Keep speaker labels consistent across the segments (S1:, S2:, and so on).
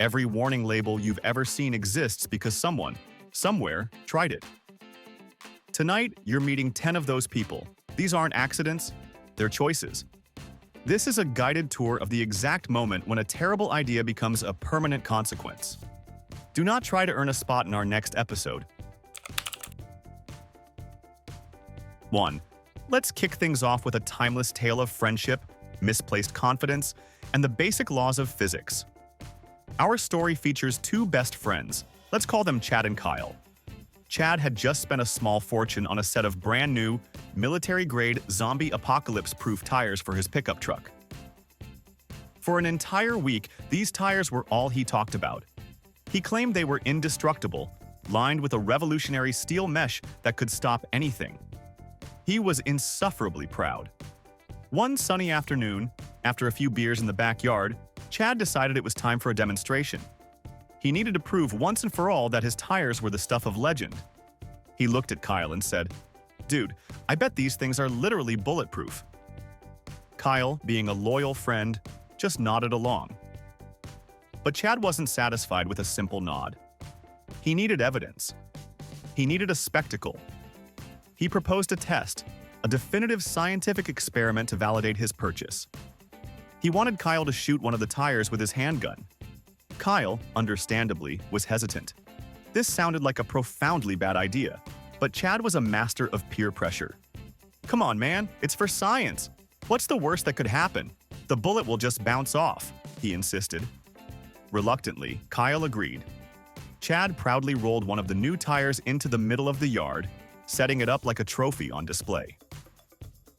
S1: Every warning label you've ever seen exists because someone, somewhere, tried it. Tonight, you're meeting 10 of those people. These aren't accidents, they're choices. This is a guided tour of the exact moment when a terrible idea becomes a permanent consequence. Do not try to earn a spot in our next episode. 1. Let's kick things off with a timeless tale of friendship, misplaced confidence, and the basic laws of physics. Our story features two best friends. Let's call them Chad and Kyle. Chad had just spent a small fortune on a set of brand new, military-grade, zombie apocalypse-proof tires for his pickup truck. For an entire week, these tires were all he talked about. He claimed they were indestructible, lined with a revolutionary steel mesh that could stop anything. He was insufferably proud. One sunny afternoon, after a few beers in the backyard, Chad decided it was time for a demonstration. He needed to prove once and for all that his tires were the stuff of legend. He looked at Kyle and said, "Dude, I bet these things are literally bulletproof." Kyle, being a loyal friend, just nodded along. But Chad wasn't satisfied with a simple nod. He needed evidence. He needed a spectacle. He proposed a test, a definitive scientific experiment to validate his purchase. He wanted Kyle to shoot one of the tires with his handgun. Kyle, understandably, was hesitant. This sounded like a profoundly bad idea, but Chad was a master of peer pressure. "Come on, man, it's for science. What's the worst that could happen? The bullet will just bounce off," he insisted. Reluctantly, Kyle agreed. Chad proudly rolled one of the new tires into the middle of the yard, setting it up like a trophy on display.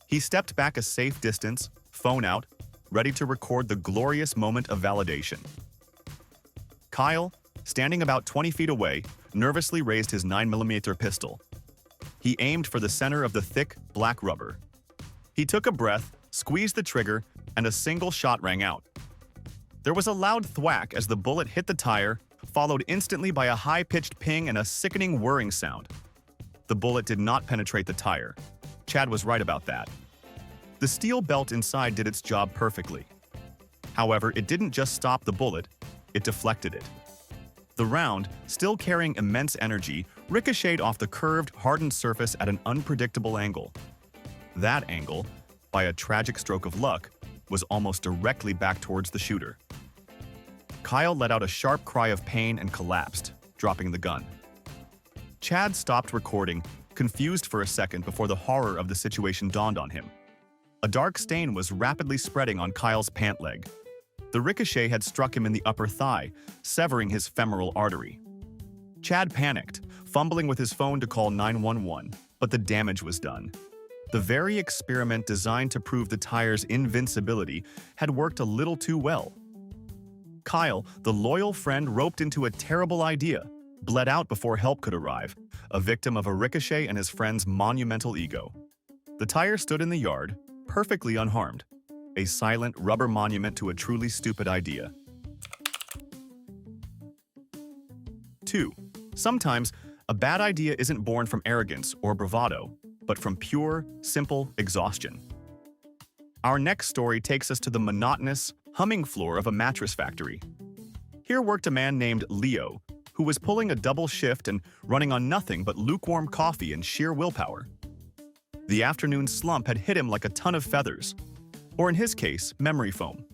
S1: He stepped back a safe distance, phone out, ready to record the glorious moment of validation. Kyle, standing about 20 feet away, nervously raised his 9mm pistol. He aimed for the center of the thick, black rubber. He took a breath, squeezed the trigger, and a single shot rang out. There was a loud thwack as the bullet hit the tire, followed instantly by a high-pitched ping and a sickening whirring sound. The bullet did not penetrate the tire. Chad was right about that. The steel belt inside did its job perfectly. However, it didn't just stop the bullet, it deflected it. The round, still carrying immense energy, ricocheted off the curved, hardened surface at an unpredictable angle. That angle, by a tragic stroke of luck, was almost directly back towards the shooter. Kyle let out a sharp cry of pain and collapsed, dropping the gun. Chad stopped recording, confused for a second before the horror of the situation dawned on him. A dark stain was rapidly spreading on Kyle's pant leg. The ricochet had struck him in the upper thigh, severing his femoral artery. Chad panicked, fumbling with his phone to call 911, but the damage was done. The very experiment designed to prove the tire's invincibility had worked a little too well. Kyle, the loyal friend roped into a terrible idea, bled out before help could arrive, a victim of a ricochet and his friend's monumental ego. The tire stood in the yard, perfectly unharmed, a silent rubber monument to a truly stupid idea. 2. Sometimes, a bad idea isn't born from arrogance or bravado, but from pure, simple exhaustion. Our next story takes us to the monotonous, humming floor of a mattress factory. Here worked a man named Leo, who was pulling a double shift and running on nothing but lukewarm coffee and sheer willpower. The afternoon slump had hit him like a ton of feathers, or in his case, memory foam.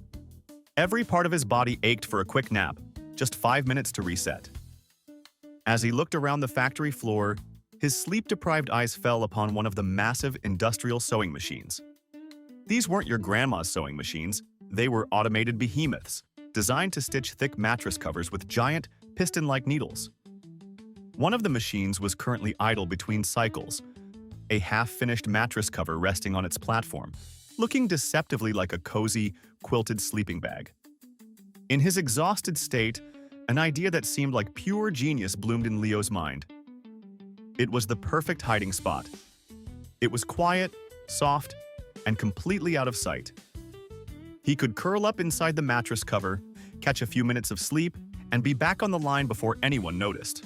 S1: Every part of his body ached for a quick nap, just 5 minutes to reset. As he looked around the factory floor, his sleep-deprived eyes fell upon one of the massive industrial sewing machines. These weren't your grandma's sewing machines, they were automated behemoths, designed to stitch thick mattress covers with giant, piston-like needles. One of the machines was currently idle between cycles, a half-finished mattress cover resting on its platform, looking deceptively like a cozy, quilted sleeping bag. In his exhausted state, an idea that seemed like pure genius bloomed in Leo's mind. It was the perfect hiding spot. It was quiet, soft, and completely out of sight. He could curl up inside the mattress cover, catch a few minutes of sleep, and be back on the line before anyone noticed.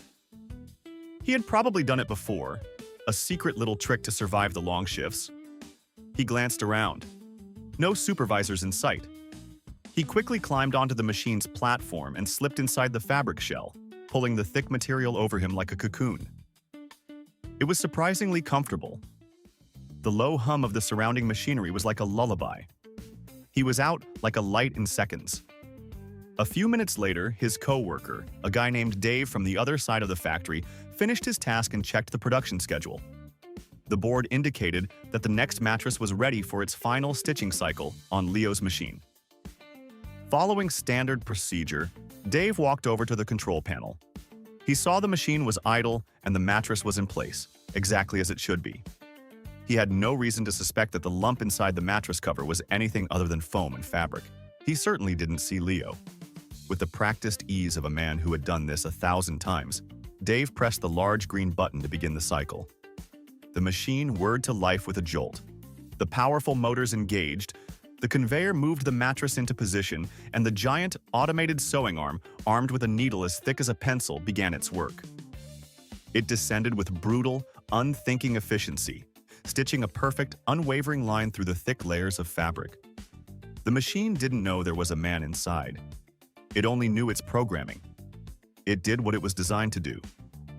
S1: He had probably done it before, a secret little trick to survive the long shifts. He glanced around. No supervisors in sight. He quickly climbed onto the machine's platform and slipped inside the fabric shell, pulling the thick material over him like a cocoon. It was surprisingly comfortable. The low hum of the surrounding machinery was like a lullaby. He was out like a light in seconds. A few minutes later, his co-worker, a guy named Dave from the other side of the factory, finished his task and checked the production schedule. The board indicated that the next mattress was ready for its final stitching cycle on Leo's machine. Following standard procedure, Dave walked over to the control panel. He saw the machine was idle and the mattress was in place, exactly as it should be. He had no reason to suspect that the lump inside the mattress cover was anything other than foam and fabric. He certainly didn't see Leo. With the practiced ease of a man who had done this 1,000 times, Dave pressed the large green button to begin the cycle. The machine whirred to life with a jolt. The powerful motors engaged, the conveyor moved the mattress into position, and the giant automated sewing arm, armed with a needle as thick as a pencil, began its work. It descended with brutal, unthinking efficiency, stitching a perfect, unwavering line through the thick layers of fabric. The machine didn't know there was a man inside. It only knew its programming. It did what it was designed to do.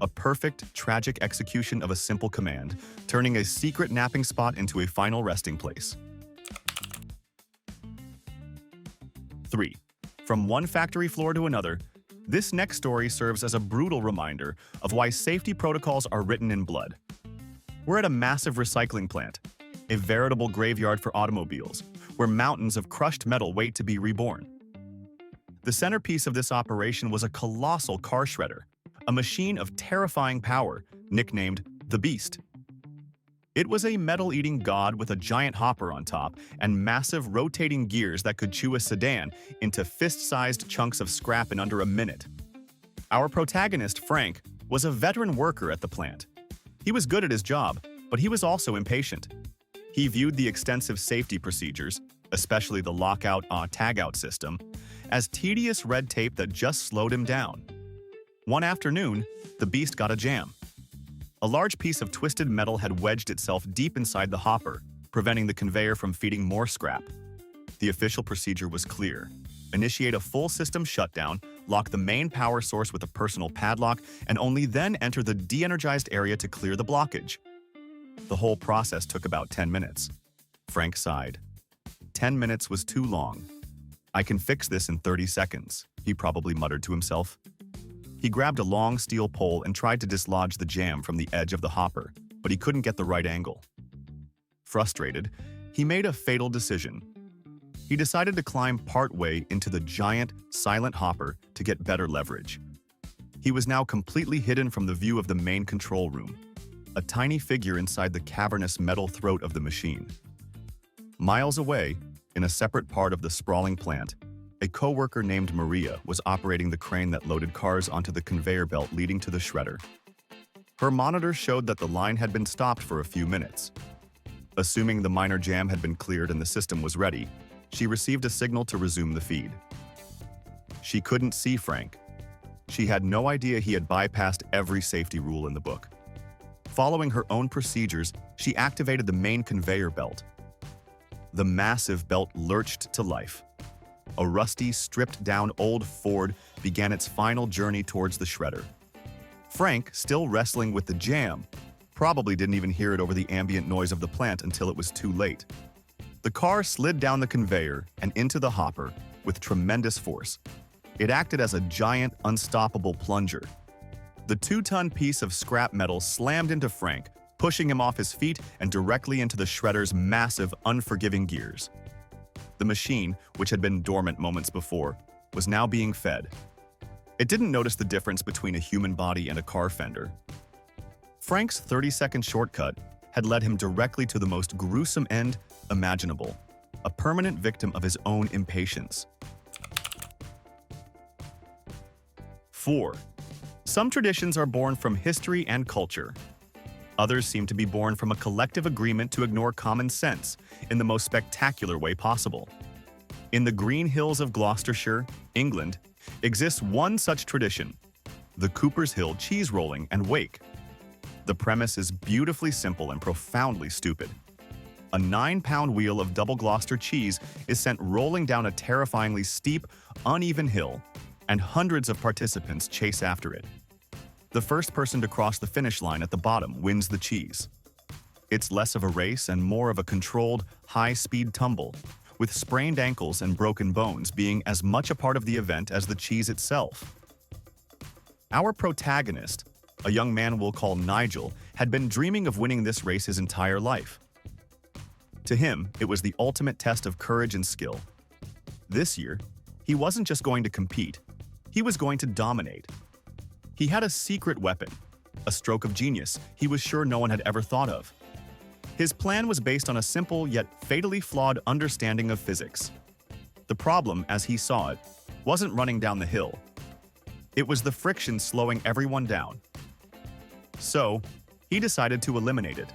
S1: A perfect, tragic execution of a simple command, turning a secret napping spot into a final resting place. 3. From one factory floor to another, this next story serves as a brutal reminder of why safety protocols are written in blood. We're at a massive recycling plant, a veritable graveyard for automobiles, where mountains of crushed metal wait to be reborn. The centerpiece of this operation was a colossal car shredder, a machine of terrifying power, nicknamed the Beast. It was a metal-eating god with a giant hopper on top and massive rotating gears that could chew a sedan into fist-sized chunks of scrap in under a minute. Our protagonist, Frank, was a veteran worker at the plant. He was good at his job, but he was also impatient. He viewed the extensive safety procedures, especially the lockout-tagout system, as tedious red tape that just slowed him down. One afternoon, the Beast got a jam. A large piece of twisted metal had wedged itself deep inside the hopper, preventing the conveyor from feeding more scrap. The official procedure was clear. Initiate a full system shutdown, lock the main power source with a personal padlock, and only then enter the de-energized area to clear the blockage. The whole process took about 10 minutes. Frank sighed. 10 minutes was too long. I can fix this in 30 seconds, he probably muttered to himself. He grabbed a long steel pole and tried to dislodge the jam from the edge of the hopper, but he couldn't get the right angle. Frustrated, he made a fatal decision. He decided to climb partway into the giant, silent hopper to get better leverage. He was now completely hidden from the view of the main control room, a tiny figure inside the cavernous metal throat of the machine. Miles away, in a separate part of the sprawling plant, a co-worker named Maria was operating the crane that loaded cars onto the conveyor belt leading to the shredder. Her monitor showed that the line had been stopped for a few minutes. Assuming the minor jam had been cleared and the system was ready, she received a signal to resume the feed. She couldn't see Frank. She had no idea he had bypassed every safety rule in the book. Following her own procedures, she activated the main conveyor belt. The massive belt lurched to life. A rusty, stripped-down old Ford began its final journey towards the shredder. Frank, still wrestling with the jam, probably didn't even hear it over the ambient noise of the plant until it was too late. The car slid down the conveyor and into the hopper with tremendous force. It acted as a giant, unstoppable plunger. The 2-ton piece of scrap metal slammed into Frank, pushing him off his feet and directly into the shredder's massive, unforgiving gears. The machine, which had been dormant moments before, was now being fed. It didn't notice the difference between a human body and a car fender. Frank's 30-second shortcut had led him directly to the most gruesome end imaginable, a permanent victim of his own impatience. 4. Some traditions are born from history and culture. Others seem to be born from a collective agreement to ignore common sense in the most spectacular way possible. In the green hills of Gloucestershire, England, exists one such tradition, the Cooper's Hill cheese rolling and wake. The premise is beautifully simple and profoundly stupid. A 9-pound wheel of double Gloucester cheese is sent rolling down a terrifyingly steep, uneven hill, and hundreds of participants chase after it. The first person to cross the finish line at the bottom wins the cheese. It's less of a race and more of a controlled, high-speed tumble, with sprained ankles and broken bones being as much a part of the event as the cheese itself. Our protagonist, a young man we'll call Nigel, had been dreaming of winning this race his entire life. To him, it was the ultimate test of courage and skill. This year, he wasn't just going to compete, he was going to dominate. He had a secret weapon, a stroke of genius he was sure no one had ever thought of. His plan was based on a simple yet fatally flawed understanding of physics. The problem, as he saw it, wasn't running down the hill. It was the friction slowing everyone down. So, he decided to eliminate it.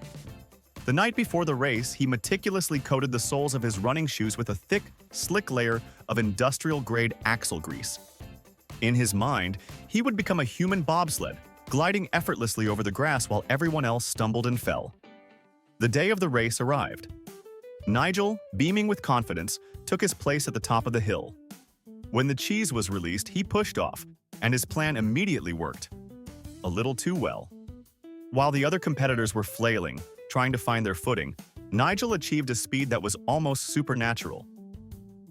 S1: The night before the race, he meticulously coated the soles of his running shoes with a thick, slick layer of industrial-grade axle grease. In his mind, he would become a human bobsled, gliding effortlessly over the grass while everyone else stumbled and fell. The day of the race arrived. Nigel, beaming with confidence, took his place at the top of the hill. When the cheese was released, he pushed off, and his plan immediately worked. A little too well. While the other competitors were flailing, trying to find their footing, Nigel achieved a speed that was almost supernatural.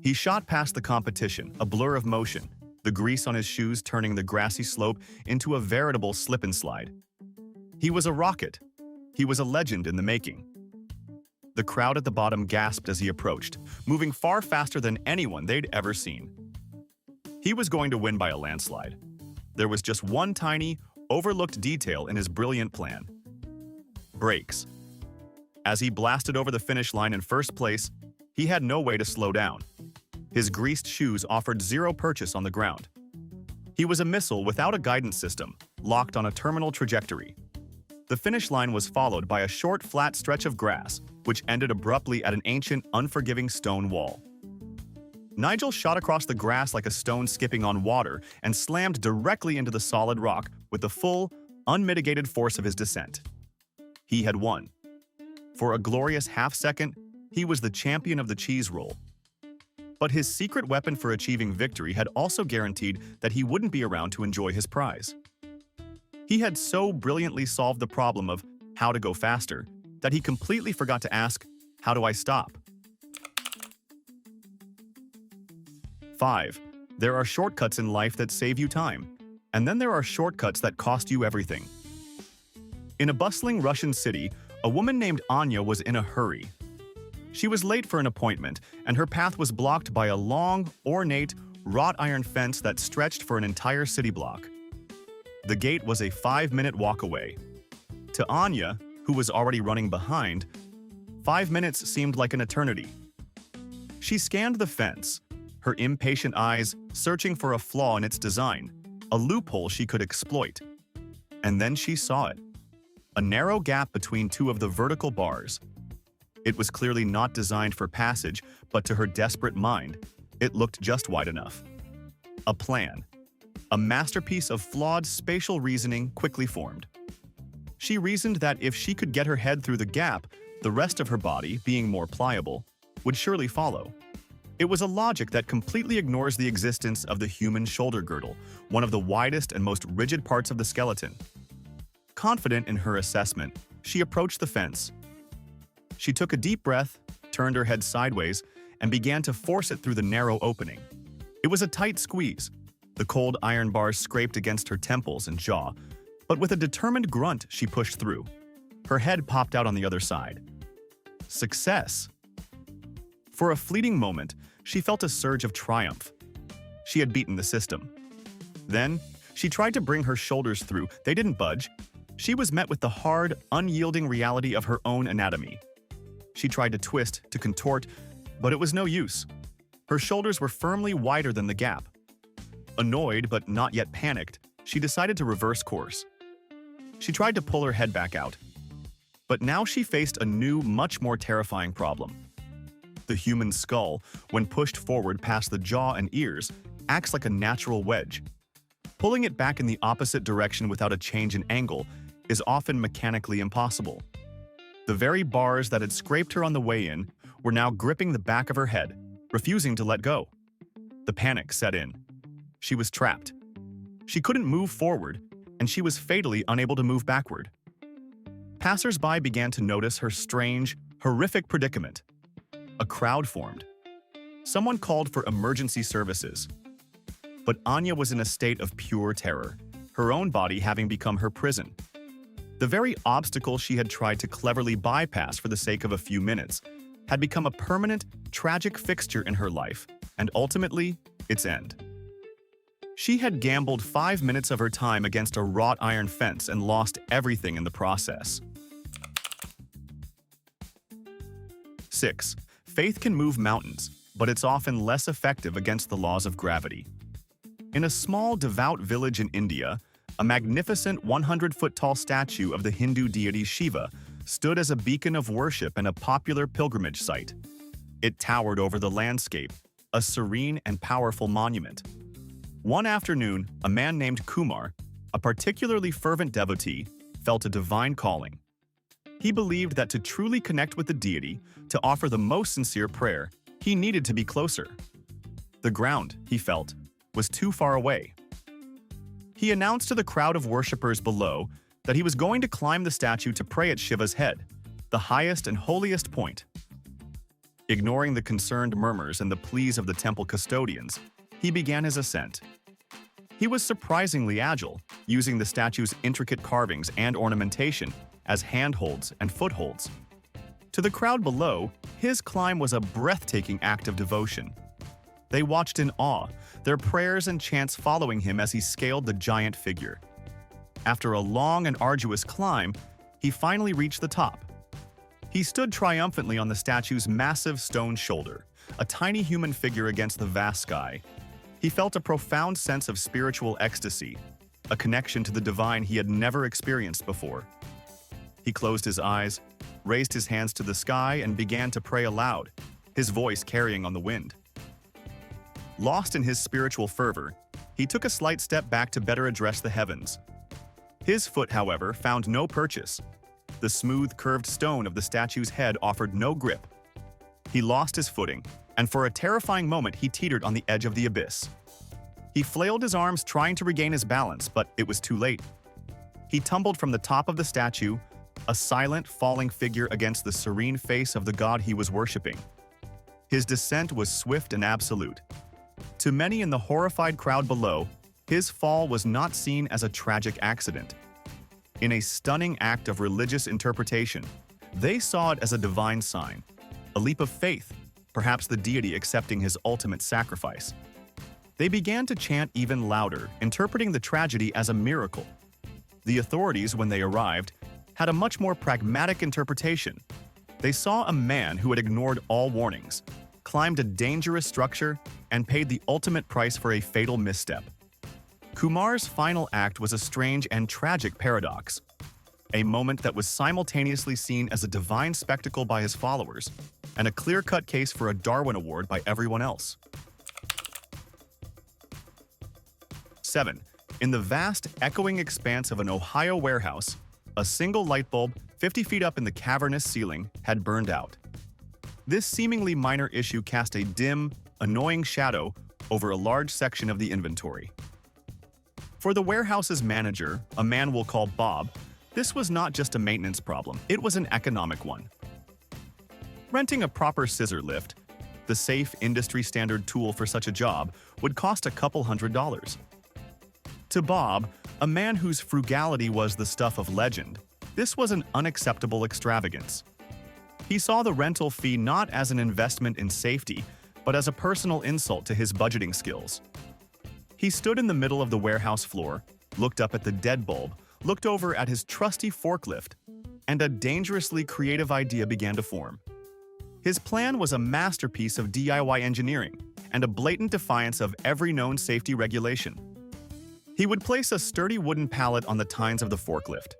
S1: He shot past the competition, a blur of motion, the grease on his shoes turning the grassy slope into a veritable slip and slide. He was a rocket. He was a legend in the making. The crowd at the bottom gasped as he approached, moving far faster than anyone they'd ever seen. He was going to win by a landslide. There was just one tiny, overlooked detail in his brilliant plan. Brakes. As he blasted over the finish line in first place, he had no way to slow down. His greased shoes offered zero purchase on the ground. He was a missile without a guidance system, locked on a terminal trajectory. The finish line was followed by a short, flat stretch of grass, which ended abruptly at an ancient, unforgiving stone wall. Nigel shot across the grass like a stone skipping on water and slammed directly into the solid rock with the full, unmitigated force of his descent. He had won. For a glorious half-second, he was the champion of the cheese roll. But his secret weapon for achieving victory had also guaranteed that he wouldn't be around to enjoy his prize. He had so brilliantly solved the problem of how to go faster that he completely forgot to ask, "How do I stop?" 5. There are shortcuts in life that save you time, and then there are shortcuts that cost you everything. In a bustling Russian city, a woman named Anya was in a hurry. She was late for an appointment, and her path was blocked by a long, ornate, wrought iron fence that stretched for an entire city block. The gate was a 5-minute walk away. To Anya, who was already running behind, 5 minutes seemed like an eternity. She scanned the fence, her impatient eyes searching for a flaw in its design, a loophole she could exploit. And then she saw it. A narrow gap between two of the vertical bars. It was clearly not designed for passage, but to her desperate mind, it looked just wide enough. A plan. A masterpiece of flawed spatial reasoning quickly formed. She reasoned that if she could get her head through the gap, the rest of her body, being more pliable, would surely follow. It was a logic that completely ignores the existence of the human shoulder girdle, one of the widest and most rigid parts of the skeleton. Confident in her assessment, she approached the fence. She took a deep breath, turned her head sideways, and began to force it through the narrow opening. It was a tight squeeze. The cold iron bars scraped against her temples and jaw, but with a determined grunt, she pushed through. Her head popped out on the other side. Success! For a fleeting moment, she felt a surge of triumph. She had beaten the system. Then, she tried to bring her shoulders through. They didn't budge. She was met with the hard, unyielding reality of her own anatomy. She tried to twist, to contort, but it was no use. Her shoulders were firmly wider than the gap. Annoyed, but not yet panicked, she decided to reverse course. She tried to pull her head back out. But now she faced a new, much more terrifying problem. The human skull, when pushed forward past the jaw and ears, acts like a natural wedge. Pulling it back in the opposite direction without a change in angle is often mechanically impossible. The very bars that had scraped her on the way in were now gripping the back of her head, refusing to let go. The panic set in. She was trapped. She couldn't move forward, and she was fatally unable to move backward. Passers-by began to notice her strange, horrific predicament. A crowd formed. Someone called for emergency services. But Anya was in a state of pure terror, her own body having become her prison. The very obstacle she had tried to cleverly bypass for the sake of a few minutes had become a permanent, tragic fixture in her life, and ultimately, its end. She had gambled 5 minutes of her time against a wrought iron fence and lost everything in the process. 6. Faith can move mountains, but it's often less effective against the laws of gravity. In a small, devout village in India, a magnificent 100-foot-tall statue of the Hindu deity Shiva stood as a beacon of worship and a popular pilgrimage site. It towered over the landscape, a serene and powerful monument. One afternoon, a man named Kumar, a particularly fervent devotee, felt a divine calling. He believed that to truly connect with the deity, to offer the most sincere prayer, he needed to be closer. The ground, he felt, was too far away. He announced to the crowd of worshippers below that he was going to climb the statue to pray at Shiva's head, the highest and holiest point. Ignoring the concerned murmurs and the pleas of the temple custodians, he began his ascent. He was surprisingly agile, using the statue's intricate carvings and ornamentation as handholds and footholds. To the crowd below, his climb was a breathtaking act of devotion. They watched in awe, their prayers and chants following him as he scaled the giant figure. After a long and arduous climb, he finally reached the top. He stood triumphantly on the statue's massive stone shoulder, a tiny human figure against the vast sky. He felt a profound sense of spiritual ecstasy, a connection to the divine he had never experienced before. He closed his eyes, raised his hands to the sky, and began to pray aloud, his voice carrying on the wind. Lost in his spiritual fervor, he took a slight step back to better address the heavens. His foot, however, found no purchase. The smooth, curved stone of the statue's head offered no grip. He lost his footing, and for a terrifying moment he teetered on the edge of the abyss. He flailed his arms trying to regain his balance, but it was too late. He tumbled from the top of the statue, a silent, falling figure against the serene face of the god he was worshipping. His descent was swift and absolute. To many in the horrified crowd below, his fall was not seen as a tragic accident. In a stunning act of religious interpretation, they saw it as a divine sign, a leap of faith, perhaps the deity accepting his ultimate sacrifice. They began to chant even louder, interpreting the tragedy as a miracle. The authorities, when they arrived, had a much more pragmatic interpretation. They saw a man who had ignored all warnings, climbed a dangerous structure, and paid the ultimate price for a fatal misstep. Kumar's final act was a strange and tragic paradox, a moment that was simultaneously seen as a divine spectacle by his followers and a clear-cut case for a Darwin Award by everyone else. 7. In the vast, echoing expanse of an Ohio warehouse, a single light bulb 50 feet up in the cavernous ceiling had burned out. This seemingly minor issue cast a dim, annoying shadow over a large section of the inventory. For the warehouse's manager, a man we'll call Bob, this was not just a maintenance problem, it was an economic one. Renting a proper scissor lift, the safe industry-standard tool for such a job, would cost a couple $100s. To Bob, a man whose frugality was the stuff of legend, this was an unacceptable extravagance. He saw the rental fee not as an investment in safety, but as a personal insult to his budgeting skills. He stood in the middle of the warehouse floor, looked up at the dead bulb, looked over at his trusty forklift, and a dangerously creative idea began to form. His plan was a masterpiece of DIY engineering and a blatant defiance of every known safety regulation. He would place a sturdy wooden pallet on the tines of the forklift.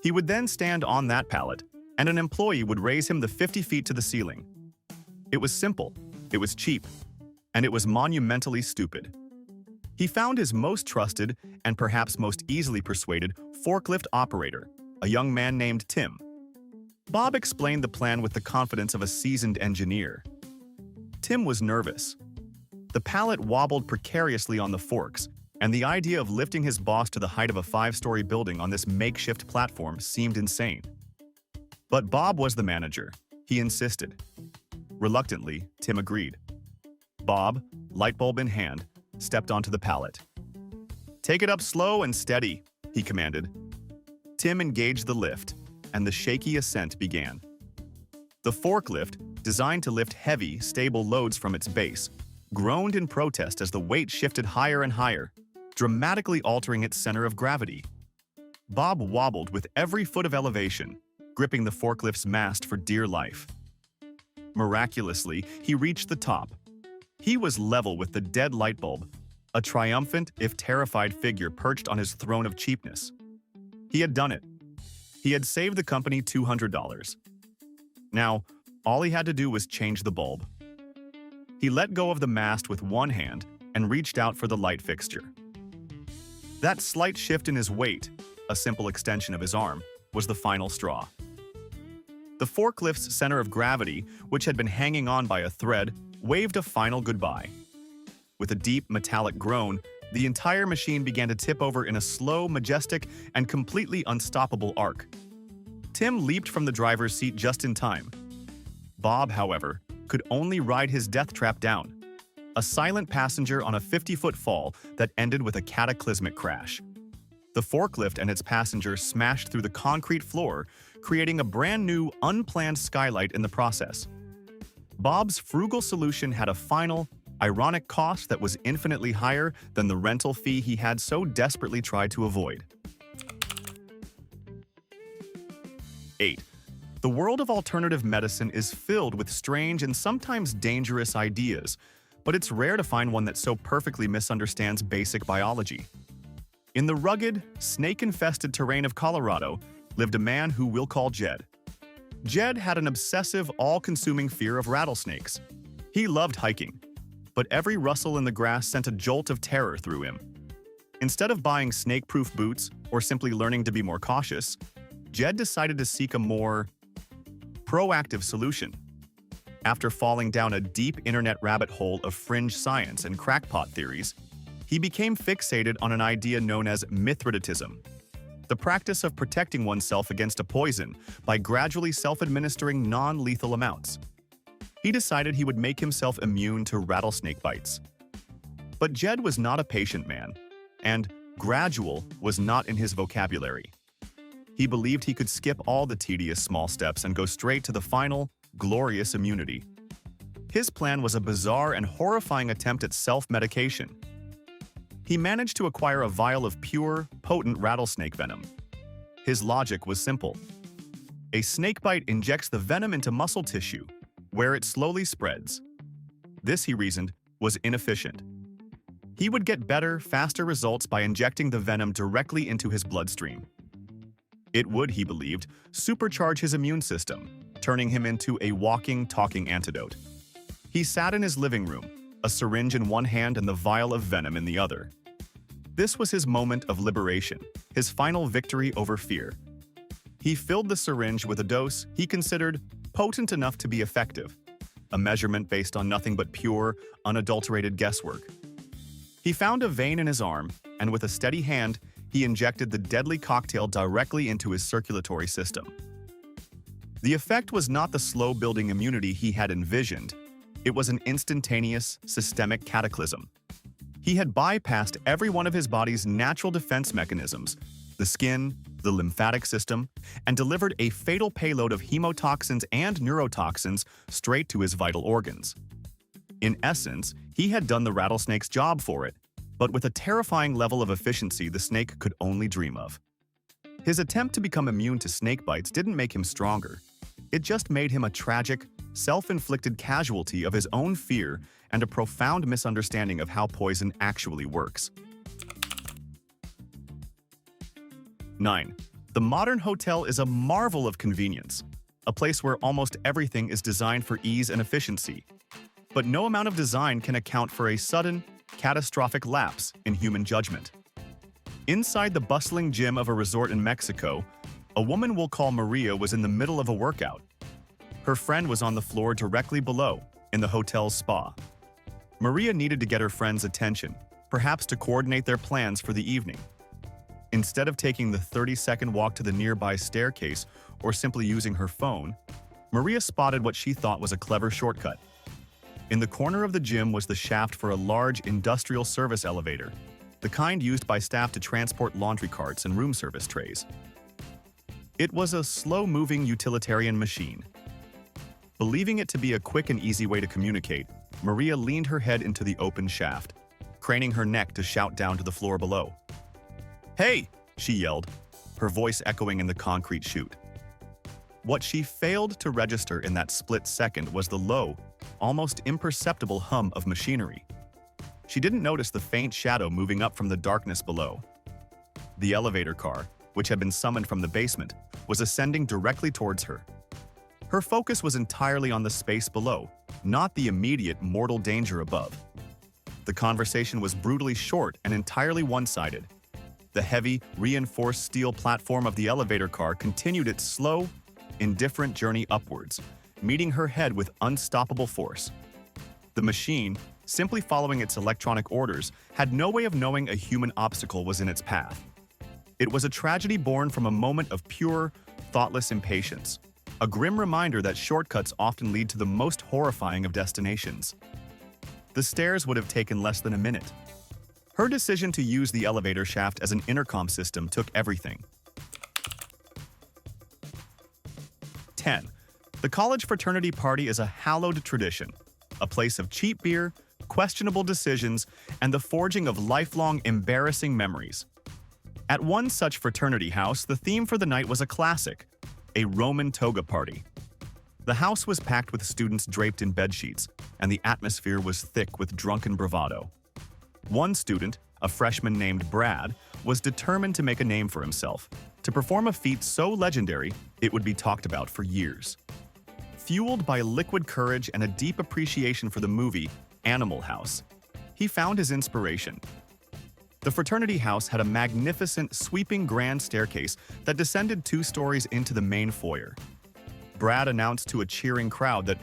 S1: He would then stand on that pallet, and an employee would raise him the 50 feet to the ceiling. It was simple, it was cheap, and it was monumentally stupid. He found his most trusted and perhaps most easily persuaded forklift operator, a young man named Tim. Bob explained the plan with the confidence of a seasoned engineer. Tim was nervous. The pallet wobbled precariously on the forks, and the idea of lifting his boss to the height of a 5-story building on this makeshift platform seemed insane. But Bob was the manager. He insisted. Reluctantly, Tim agreed. Bob, light bulb in hand, stepped onto the pallet. "Take it up slow and steady," he commanded. Tim engaged the lift, and the shaky ascent began. The forklift, designed to lift heavy, stable loads from its base, groaned in protest as the weight shifted higher and higher, dramatically altering its center of gravity. Bob wobbled with every foot of elevation, gripping the forklift's mast for dear life. Miraculously, he reached the top. He was level with the dead light bulb, a triumphant, if terrified figure perched on his throne of cheapness. He had done it. He had saved the company $200. Now, all he had to do was change the bulb. He let go of the mast with one hand and reached out for the light fixture. That slight shift in his weight, a simple extension of his arm, was the final straw. The forklift's center of gravity, which had been hanging on by a thread, waved a final goodbye. With a deep metallic groan, the entire machine began to tip over in a slow, majestic, and completely unstoppable arc. Tim leaped from the driver's seat just in time. Bob, however, could only ride his death trap down, a silent passenger on a 50-foot fall that ended with a cataclysmic crash. The forklift and its passenger smashed through the concrete floor, creating a brand new, unplanned skylight in the process. Bob's frugal solution had a final, ironic cost that was infinitely higher than the rental fee he had so desperately tried to avoid. 8. The world of alternative medicine is filled with strange and sometimes dangerous ideas, but it's rare to find one that so perfectly misunderstands basic biology. In the rugged, snake-infested terrain of Colorado lived a man who we'll call Jed. Jed had an obsessive, all-consuming fear of rattlesnakes. He loved hiking, but every rustle in the grass sent a jolt of terror through him. Instead of buying snake-proof boots or simply learning to be more cautious, Jed decided to seek a more proactive solution. After falling down a deep internet rabbit hole of fringe science and crackpot theories, he became fixated on an idea known as mithridatism, the practice of protecting oneself against a poison by gradually self-administering non-lethal amounts. He decided he would make himself immune to rattlesnake bites. But Jed was not a patient man, and gradual was not in his vocabulary. He believed he could skip all the tedious small steps and go straight to the final, glorious immunity. His plan was a bizarre and horrifying attempt at self-medication. He managed to acquire a vial of pure, potent rattlesnake venom. His logic was simple. A snakebite injects the venom into muscle tissue, where it slowly spreads. This, he reasoned, was inefficient. He would get better, faster results by injecting the venom directly into his bloodstream. It would, he believed, supercharge his immune system, turning him into a walking, talking antidote. He sat in his living room, a syringe in one hand and the vial of venom in the other. This was his moment of liberation, his final victory over fear. He filled the syringe with a dose he considered potent enough to be effective, a measurement based on nothing but pure, unadulterated guesswork. He found a vein in his arm, and with a steady hand, he injected the deadly cocktail directly into his circulatory system. The effect was not the slow-building immunity he had envisioned. It was an instantaneous, systemic cataclysm. He had bypassed every one of his body's natural defense mechanisms, the skin, the lymphatic system, and delivered a fatal payload of hemotoxins and neurotoxins straight to his vital organs. In essence, he had done the rattlesnake's job for it, but with a terrifying level of efficiency the snake could only dream of. His attempt to become immune to snake bites didn't make him stronger. It just made him a tragic, self-inflicted casualty of his own fear and a profound misunderstanding of how poison actually works. 9. The modern hotel is a marvel of convenience, a place where almost everything is designed for ease and efficiency. But no amount of design can account for a sudden, catastrophic lapse in human judgment. Inside the bustling gym of a resort in Mexico, A woman we'll call Maria was in the middle of a workout. Her friend was on the floor directly below, in the hotel's spa. Maria needed to get her friend's attention, perhaps to coordinate their plans for the evening. Instead of taking the 30-second walk to the nearby staircase or simply using her phone, Maria spotted what she thought was a clever shortcut. In the corner of the gym was the shaft for a large industrial service elevator, the kind used by staff to transport laundry carts and room service trays. It was a slow-moving utilitarian machine. Believing it to be a quick and easy way to communicate, Maria leaned her head into the open shaft, craning her neck to shout down to the floor below. "Hey!" she yelled, her voice echoing in the concrete chute. What she failed to register in that split second was the low, almost imperceptible hum of machinery. She didn't notice the faint shadow moving up from the darkness below. The elevator car, which had been summoned from the basement, was ascending directly towards her. Her focus was entirely on the space below, not the immediate mortal danger above. The conversation was brutally short and entirely one-sided. The heavy, reinforced steel platform of the elevator car continued its slow, indifferent journey upwards, meeting her head with unstoppable force. The machine, simply following its electronic orders, had no way of knowing a human obstacle was in its path. It was a tragedy born from a moment of pure, thoughtless impatience, a grim reminder that shortcuts often lead to the most horrifying of destinations. The stairs would have taken less than a minute. Her decision to use the elevator shaft as an intercom system took everything. 10. The college fraternity party is a hallowed tradition, a place of cheap beer, questionable decisions, and the forging of lifelong embarrassing memories. At one such fraternity house, the theme for the night was a classic, a Roman toga party. The house was packed with students draped in bedsheets, and the atmosphere was thick with drunken bravado. One student, a freshman named Brad, was determined to make a name for himself, to perform a feat so legendary it would be talked about for years. Fueled by liquid courage and a deep appreciation for the movie Animal House, he found his inspiration. The fraternity house had a magnificent, sweeping grand staircase that descended 2 stories into the main foyer. Brad announced to a cheering crowd that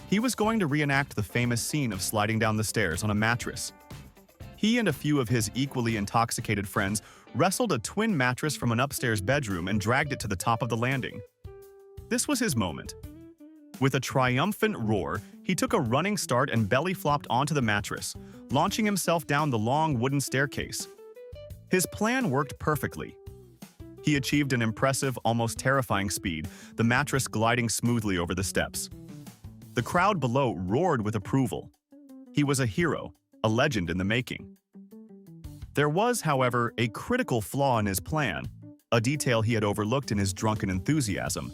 S1: he was going to reenact the famous scene of sliding down the stairs on a mattress. He and a few of his equally intoxicated friends wrestled a twin mattress from an upstairs bedroom and dragged it to the top of the landing. This was his moment. With a triumphant roar, he took a running start and belly flopped onto the mattress, launching himself down the long wooden staircase. His plan worked perfectly. He achieved an impressive, almost terrifying speed, the mattress gliding smoothly over the steps. The crowd below roared with approval. He was a hero, a legend in the making. There was, however, a critical flaw in his plan, a detail he had overlooked in his drunken enthusiasm.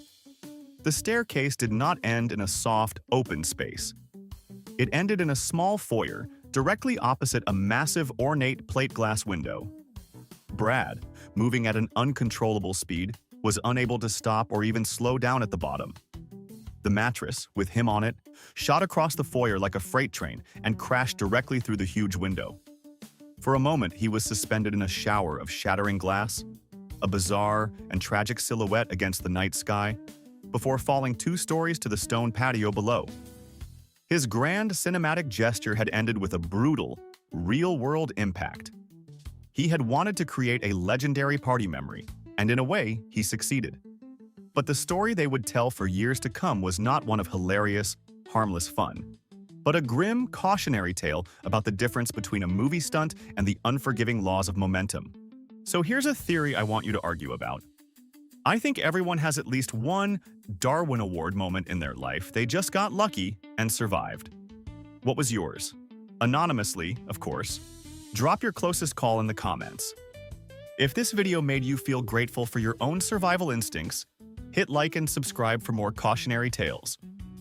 S1: The staircase did not end in a soft, open space. It ended in a small foyer, directly opposite a massive, ornate plate glass window. Brad, moving at an uncontrollable speed, was unable to stop or even slow down at the bottom. The mattress, with him on it, shot across the foyer like a freight train and crashed directly through the huge window. For a moment, he was suspended in a shower of shattering glass, a bizarre and tragic silhouette against the night sky, before falling 2 stories to the stone patio below. His grand cinematic gesture had ended with a brutal, real-world impact. He had wanted to create a legendary party memory, and in a way, he succeeded. But the story they would tell for years to come was not one of hilarious, harmless fun, but a grim, cautionary tale about the difference between a movie stunt and the unforgiving laws of momentum. So here's a theory I want you to argue about. I think everyone has at least one Darwin Award moment in their life. They just got lucky and survived. What was yours? Anonymously, of course. Drop your closest call in the comments. If this video made you feel grateful for your own survival instincts, hit like and subscribe for more cautionary tales.